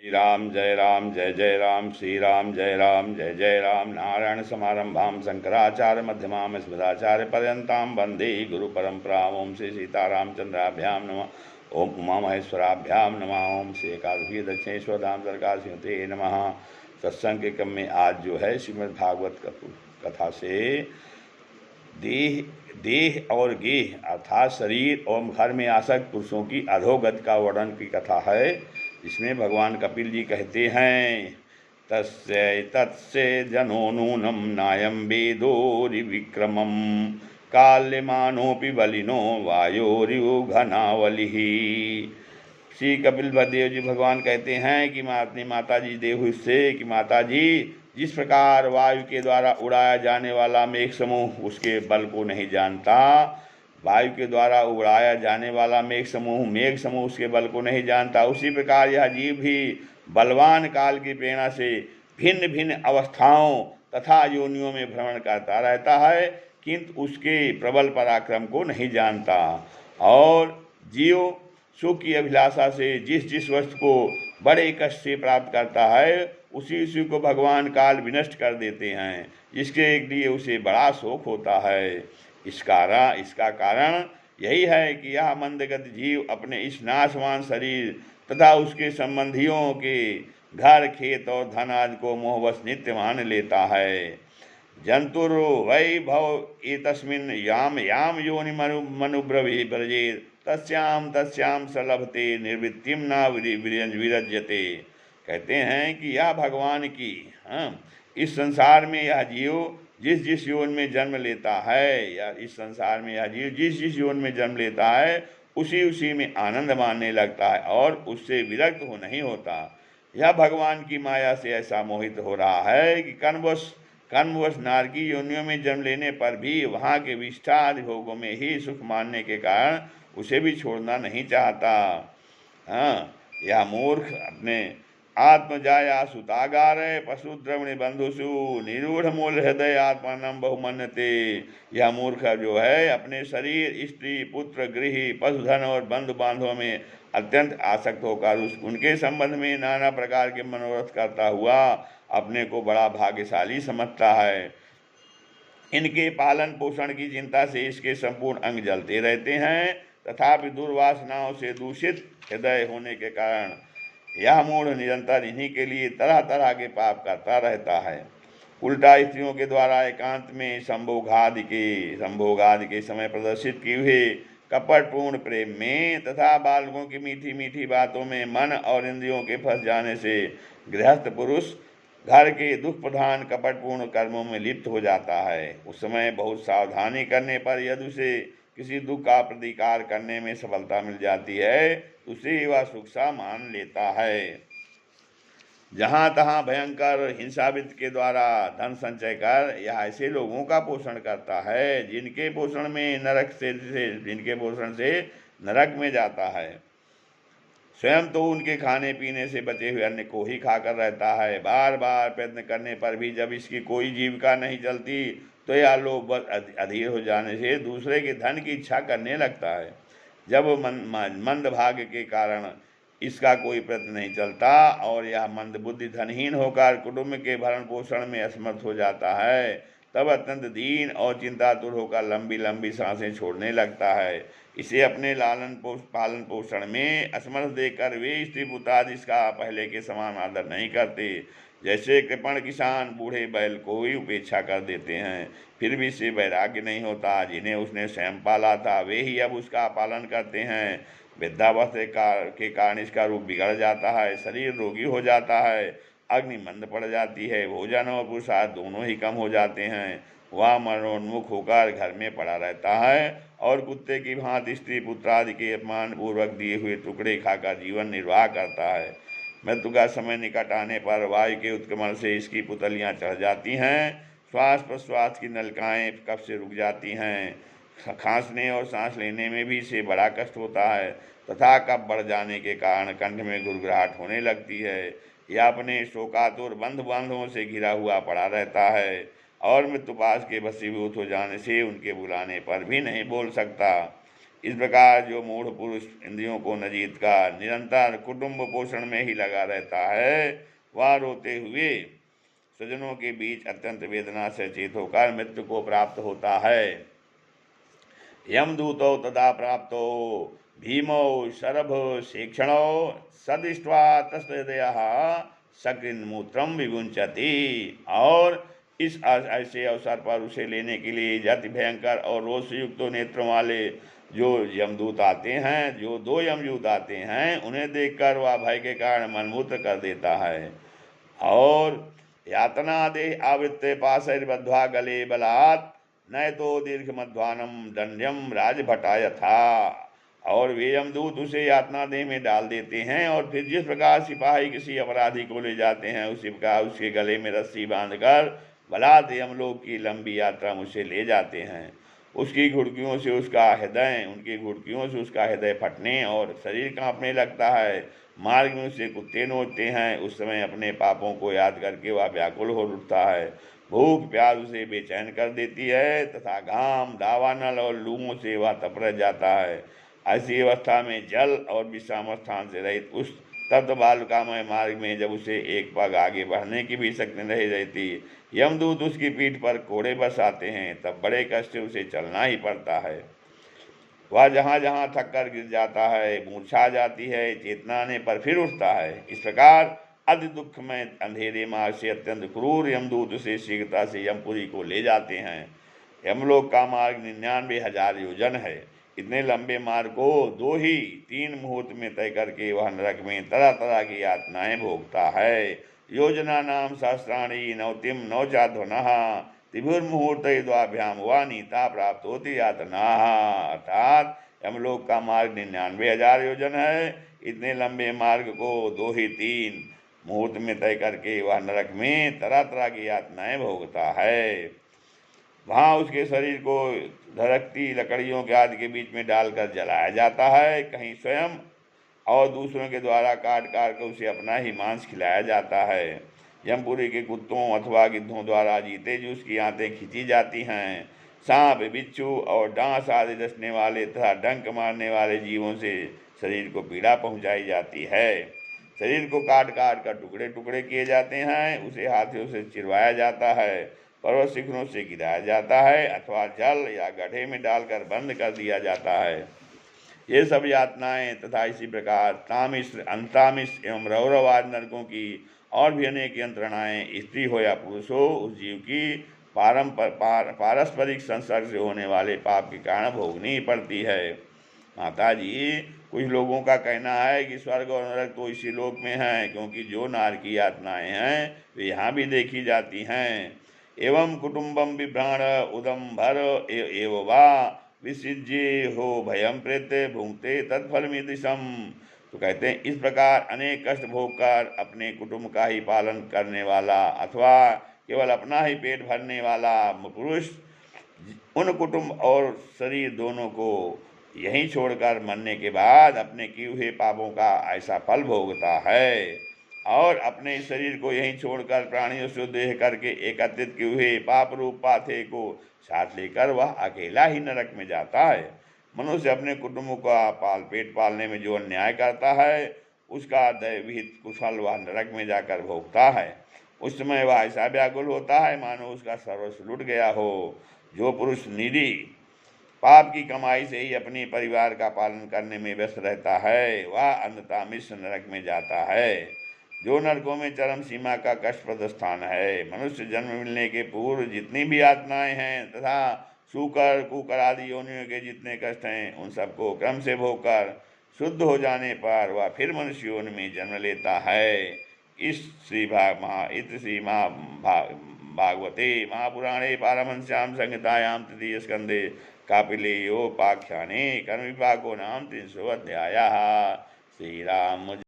राम जय जय राम, श्री राम जय जय राम। नारायण समारंभां शंकराचार्य मध्यमां अस्मदाचार्य पर्यन्तां वन्दे गुरु परंपरां। ओम श्री सीतारामचंद्राभ्यां नमः। ओम उमा महेश्वराभ्यां नमः। ओम श्री एकादशी दक्षिणेश्वर धाम सरकार सिंहते नमः। सत्संग के क्रम में आज जो है श्रीमद् भागवत कथा से देह और गेह अर्थात शरीर और घर में आसक्त पुरुषों की अधोगति का वर्णन की कथा है। इसमें भगवान कपिल जी कहते हैं, तस्य तत्से जनो नूनम नायम वेदोरि विक्रमम काल्यमानोपि बलिनो वायोरिव घनावलिः। श्री कपिल बलदेव जी भगवान कहते हैं कि मैं अपनी माता जी देव से कि माता जी, जिस प्रकार वायु के द्वारा उड़ाया जाने वाला मेघ समूह उसके बल को नहीं जानता, वायु के द्वारा उड़ाया जाने वाला मेघ समूह उसके बल को नहीं जानता, उसी प्रकार यह जीव भी बलवान काल की प्रेरणा से भिन्न भिन्न अवस्थाओं तथा योनियों में भ्रमण करता रहता है, किंतु उसके प्रबल पराक्रम को नहीं जानता। और जीव सुख की अभिलाषा से जिस जिस वस्तु को बड़े कष्ट से प्राप्त करता है उसी उसी को भगवान काल विनष्ट कर देते हैं, जिसके लिए उसे बड़ा शोक होता है। इसका कारण यही है कि यह मंदगत जीव अपने इस नाशवान शरीर तथा उसके संबंधियों के घर खेत और धन आदि को मोहवश नित्य मान लेता है। जंतुर वै भव एतस्मिन् याम याम योनि मनुब्रवी ब्रजेत तस्याम सलभते निर्वृत्तिम न विरज्यते। कहते हैं कि यह भगवान की इस संसार में यह जीव जिस जिस योन में जन्म लेता है, या इस संसार में यह जीव जिस जिस योन में जन्म लेता है उसी उसी में आनंद मानने लगता है और उससे विरक्त हो नहीं होता। यह भगवान की माया से ऐसा मोहित हो रहा है कि कर्मवश नारकी योनियों में जन्म लेने पर भी वहाँ के विष्ठा आदि भोगों में ही सुख मानने के कारण उसे भी छोड़ना नहीं चाहता। यह मूर्ख अपने आत्मजाया सुतागार पशुद्रवण बंधुषु निरूढ़ मूल हृदय आत्मानम बहुमन्यते। यह मूर्ख जो है अपने शरीर, स्त्री, पुत्र, गृह, पशुधन और बंधु बांधवों में अत्यंत आसक्त होकर उनके संबंध में नाना प्रकार के मनोरथ करता हुआ अपने को बड़ा भाग्यशाली समझता है। इनके पालन पोषण की चिंता से इसके संपूर्ण अंग जलते रहते हैं, तथापि दुर्वासनाओं से दूषित हृदय होने के कारण यह मूढ़ निरंतर इन्हीं के लिए तरह तरह के पाप करता रहता है। उल्टा स्त्रियों के द्वारा एकांत में संभोगादि के समय प्रदर्शित किए हुए कपटपूर्ण प्रेम में तथा बालकों की मीठी मीठी बातों में मन और इंद्रियों के फंस जाने से गृहस्थ पुरुष घर के दुख प्रधान कपटपूर्ण कर्मों में लिप्त हो जाता है। उस समय बहुत सावधानी करने पर यदि उसे किसी दुख का प्रतिकार करने में सफलता मिल जाती है तो उसे वह सुख सा मान लेता है। जहाँ तहाँ भयंकर हिंसाविद के द्वारा धन संचय कर यह ऐसे लोगों का पोषण करता है जिनके पोषण से नरक में जाता है। स्वयं तो उनके खाने पीने से बचे हुए अन्न को ही खाकर रहता है। बार बार प्रयत्न करने पर भी जब इसकी कोई जीविका नहीं चलती तो यह लोभ अधीर हो जाने से दूसरे के धन की इच्छा करने लगता है। जब मंद भाग्य के कारण इसका कोई प्रयत्न नहीं चलता और यह मंद बुद्धि धनहीन होकर कुटुंब के भरण पोषण में असमर्थ हो जाता है, तब अत्यंत दीन और चिंतातुर होकर लंबी लंबी सांसें छोड़ने लगता है। इसे अपने पालन पोषण में असमर्थ देखकर वे स्त्री पुत्रादि इसका पहले के समान आदर नहीं करते। जैसे कृपण किसान बूढ़े बैल को ही उपेक्षा कर देते हैं, फिर भी इससे वैराग्य नहीं होता। जिन्हें उसने स्वयं पाला था वे ही अब उसका पालन करते हैं। वृद्धावस्था के कारण इसका रूप बिगड़ जाता है, शरीर रोगी हो जाता है, अग्नि मंद पड़ जाती है, भोजन और पुरुषार्थ दोनों ही कम हो जाते हैं। वह मरणोन्मुख होकर घर में पड़ा रहता है और कुत्ते की भांति स्त्री पुत्रादि के अपमान पूर्वक दिए हुए टुकड़े खाकर जीवन निर्वाह करता है। मृत्यु का समय निकट आने पर वायु के उत्क्रमण से इसकी पुतलियां चढ़ जाती हैं, श्वास प्रश्वास की नलिकाएं कब से रुक जाती हैं, खांसने और सांस लेने में भी इसे बड़ा कष्ट होता है तथा कब बढ़ जाने के कारण कंठ में गुड़गुड़ाहट होने लगती है। यह अपने शोकातुर बंधु बांधवों से घिरा हुआ पड़ा रहता है और मृत्युपाश के वशीभूत हो जाने से उनके बुलाने पर भी नहीं बोल सकता। इस प्रकार जो मूढ़ पुरुष इंद्रियों को न जीत का निरंतर कुटुंब पोषण में ही लगा रहता है, वह रोते हुए स्वजनों के बीच अत्यंत वेदना से चेत होकर मृत्यु को प्राप्त होता है। यमदूतो तदा प्राप्तो भीमो शरभ शेक्षणो सदृष्ट्वा तस्हृदयः सकृन्मूत्रम विमुंचति। और इस ऐसे अवसर पर उसे लेने के लिए जाति भयंकर और रोष युक्त नेत्रों वाले जो यमदूत आते हैं, जो 2 यमदूत आते हैं, उन्हें देखकर वह भय के कारण मनमूत्र कर देता है। और यातना देह आवृत्ते पाशैर्बद्ध्वा गले बलात् न तो दीर्घ मध्वानम दंड्यम राजभटाय था। और वे यमदूत उसे यातना देह में डाल देते हैं और फिर जिस प्रकार सिपाही किसी अपराधी को ले जाते हैं, उसी प्रकार उसके गले में रस्सी बांधकर बलात् यमलोक की लंबी यात्रा मुझसे ले जाते हैं। उसकी घुड़कियों से उसका हृदय उनकी घुड़कियों से उसका हृदय फटने और शरीर कांपने लगता है। मार्ग में उसे कुत्ते नोचते हैं। उस समय अपने पापों को याद करके वह व्याकुल हो उठता है। भूख प्यास उसे बेचैन कर देती है तथा घाम, दावानल और लूओं से वह तपरस जाता है। ऐसी अवस्था में जल और विश्राम स्थान से रहित उस तप्त बालुकामय मार्ग में जब उसे एक पग आगे बढ़ने की भी शक्ति नहीं रहती, यमदूत उसकी पीठ पर कोड़े बरसाते हैं, तब बड़े कष्ट से उसे चलना ही पड़ता है। वह जहाँ जहाँ थक कर गिर जाता है, मूर्छा जाती है, चेतना आने पर फिर उठता है। इस प्रकार अति दुख में अंधेरे मार्ग से अत्यंत क्रूर यमदूत उसे शीघ्रता से यमपुरी को ले जाते हैं। यमलोक का मार्ग 99,000 योजन है। इतने लंबे मार्ग को 2 ही 3 मुहूर्त में तय करके वह नरक में तरह तरह की यातनाएं भोगता है। योजना नाम सहस्राणी नवतिम नवचाध्वनः त्रिभुर्मुहूर्त द्वाभ्याम वा नीता प्राप्त होती यातना। अर्थात यमलोक का मार्ग 99,000 योजन है। इतने लंबे मार्ग को 2 ही 3 मुहूर्त में तय करके वह नरक में तरह तरह की यातनाएं भोगता है। वहाँ उसके शरीर को धड़कती लकड़ियों के आदि के बीच में डालकर जलाया जाता है। कहीं स्वयं और दूसरों के द्वारा काट काट कर उसे अपना ही मांस खिलाया जाता है। यमपुरी के कुत्तों अथवा गिद्धों द्वारा जीते जी उसकी आंतें खींची जाती हैं। सांप, बिच्छू और डांस आदि डसने वाले तथा डंक मारने वाले जीवों से शरीर को पीड़ा पहुंचाई जाती है। शरीर को काट काट कर टुकड़े टुकड़े किए जाते हैं। उसे हाथियों से चिरवाया जाता है, पर्वत शिखरों से गिराया जाता है अथवा जल या गड्ढे में डालकर बंद कर दिया जाता है। ये सब यातनाएं तथा इसी प्रकार तामिश, अंतामिश एवं रौरव आदि नरकों की और भी अनेक यंत्रणाएं स्त्री हो या पुरुष हो उस जीव की पारस्परिक संसर्ग से होने वाले पाप के कारण भोगनी पड़ती है। माता जी, कुछ लोगों का कहना है कि स्वर्ग और नरक तो इसी लोक में हैं, क्योंकि जो नार की यातनाएं हैं वे यहाँ भी देखी जाती हैं। एवं कुटुंबम विभ्राण उदम्भर एव वा विसिज्ये हो भयम प्रेत्य भुंगते तत्फलमिदिशम। तो कहते हैं इस प्रकार अनेक कष्ट भोग कर अपने कुटुंब का ही पालन करने वाला अथवा केवल अपना ही पेट भरने वाला पुरुष उन कुटुंब और शरीर दोनों को यहीं छोड़कर मरने के बाद अपने किए हुए पापों का ऐसा फल भोगता है। और अपने शरीर को यहीं छोड़कर प्राणियों से देह करके एकत्रित किए हुए पाप रूप पाथे को साथ लेकर वह अकेला ही नरक में जाता है। मनुष्य अपने कुटुंब का पेट पालने में जो अन्याय करता है उसका दैविहित कुशल वह नरक में जाकर भोगता है। उस समय वह ऐसा व्याकुल होता है मानो उसका सर्वस्व लुट गया हो। जो पुरुष निरी पाप की कमाई से ही अपने परिवार का पालन करने में व्यस्त रहता है वह अंततः मिश्र नरक में जाता है, जो नरकों में चरम सीमा का कष्टप्रद स्थान है। मनुष्य जन्म मिलने के पूर्व जितनी भी यातनाएं हैं तथा सूकर कुकर आदि योनियों के जितने कष्ट हैं उन सबको क्रम से भोगकर शुद्ध हो जाने पर वह फिर मनुष्य योनि में जन्म लेता है। इस श्री भागवते महापुराणे पारमहंस्याम संहितायां तृतीय स्कंदे कापिलेयोपाख्याने कर्म विभागो नाम 300 अध्यायः। श्री राम।